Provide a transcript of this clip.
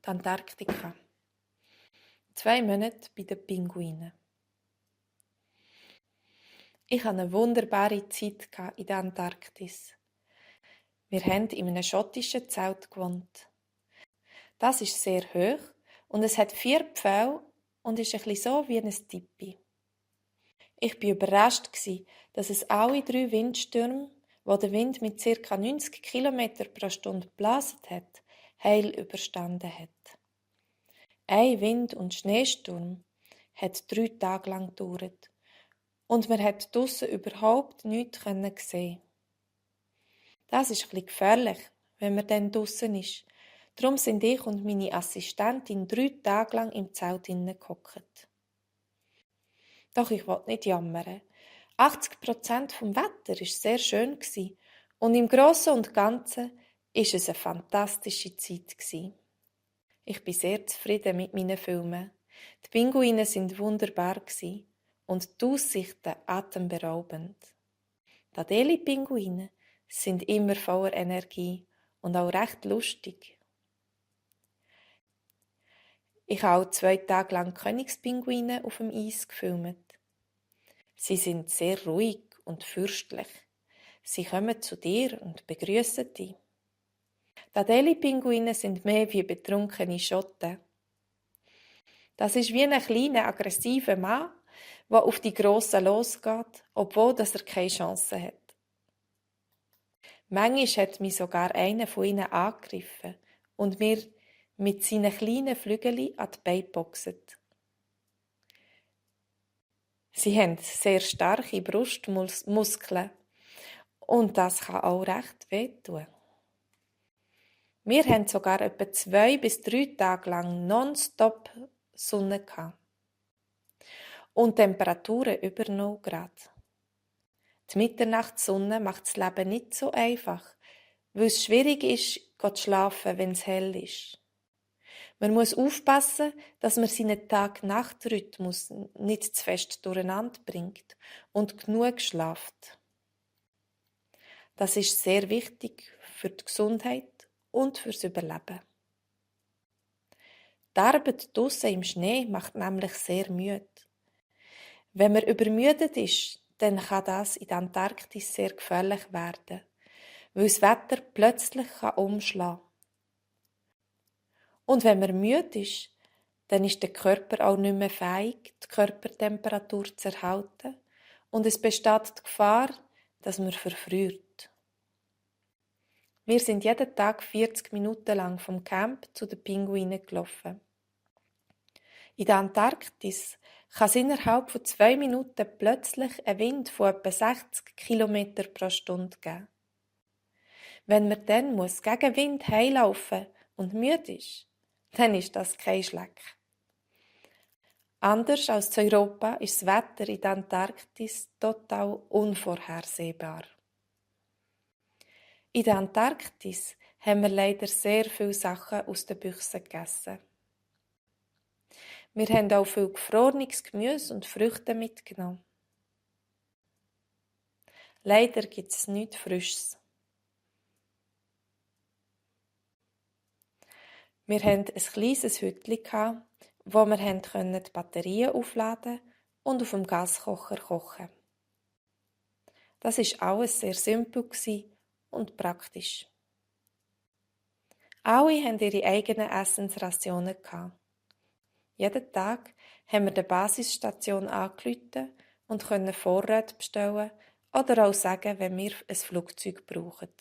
die Antarktika. 2 Monate bei den Pinguinen. Ich hatte eine wunderbare Zeit in der Antarktis. Wir haben in einem schottischen Zelt gewohnt. Das ist sehr hoch und es hat 4 Pfähle und ist ein bisschen so wie ein Tipi. Ich war überrascht, dass es alle 3 Windstürme, wo der Wind mit ca. 90 km pro Stunde geblasen hat, heil überstanden hat. Ein Wind- und Schneesturm hat 3 Tage lang gedauert und man hat draussen überhaupt nichts sehen. Das ist ein bisschen gefährlich, wenn man dann draussen ist. Darum sind ich und meine Assistentin 3 Tage lang im Zelt gehockt. Doch ich wollte nicht jammern. 80% vom Wetter war sehr schön und im Grossen und Ganzen war es eine fantastische Zeit. Ich bin sehr zufrieden mit meinen Filmen. Die Pinguine sind wunderbar und die Aussichten atemberaubend. Die Adelie-Pinguine sind immer voller Energie und auch recht lustig. Ich habe auch 2 Tage lang Königspinguine auf dem Eis gefilmt. Sie sind sehr ruhig und fürstlich. Sie kommen zu dir und begrüßen dich. Die Adelie-Pinguine sind mehr wie betrunkene Schotten. Das ist wie ein kleiner, aggressiver Mann, der auf die Grossen losgeht, obwohl er keine Chance hat. Manchmal hat mich sogar einer von ihnen angegriffen und mir mit seinen kleinen Flügeln an die Beine geboxt. Sie haben sehr starke Brustmuskeln und das kann auch recht wehtun. Wir hatten sogar etwa 2 bis 3 Tage lang nonstop Sonne und Temperaturen über 0 Grad. Die Mitternachtssonne macht das Leben nicht so einfach, weil es schwierig ist, zu schlafen, wenn es hell ist. Man muss aufpassen, dass man seinen Tag-Nacht-Rhythmus nicht zu fest durcheinander bringt und genug schlaft. Das ist sehr wichtig für die Gesundheit und fürs Überleben. Die Arbeit draussen im Schnee macht nämlich sehr müde. Wenn man übermüdet ist, dann kann das in der Antarktis sehr gefährlich werden, weil das Wetter plötzlich umschlagen kann. Und wenn man müde ist, dann ist der Körper auch nicht mehr fähig, die Körpertemperatur zu erhalten und es besteht die Gefahr, dass man verfriert. Wir sind jeden Tag 40 Minuten lang vom Camp zu den Pinguinen gelaufen. In der Antarktis kann es innerhalb von 2 Minuten plötzlich einen Wind von etwa 60 km pro Stunde geben. Wenn man dann gegen Wind heimlaufen und müde ist, dann ist das kein Schleck. Anders als in Europa ist das Wetter in der Antarktis total unvorhersehbar. In der Antarktis haben wir leider sehr viele Sachen aus den Büchsen gegessen. Wir haben auch viel gefrorenes Gemüse und Früchte mitgenommen. Leider gibt es nichts Frisches. Wir hatten ein kleines Hütchen, wo wir die Batterien aufladen und auf dem Gaskocher kochen. Das war alles sehr simpel und praktisch. Alle hatten ihre eigenen Essensrationen. Jeden Tag haben wir der Basisstation angerufen und können Vorräte bestellen oder auch sagen, wenn wir ein Flugzeug brauchen.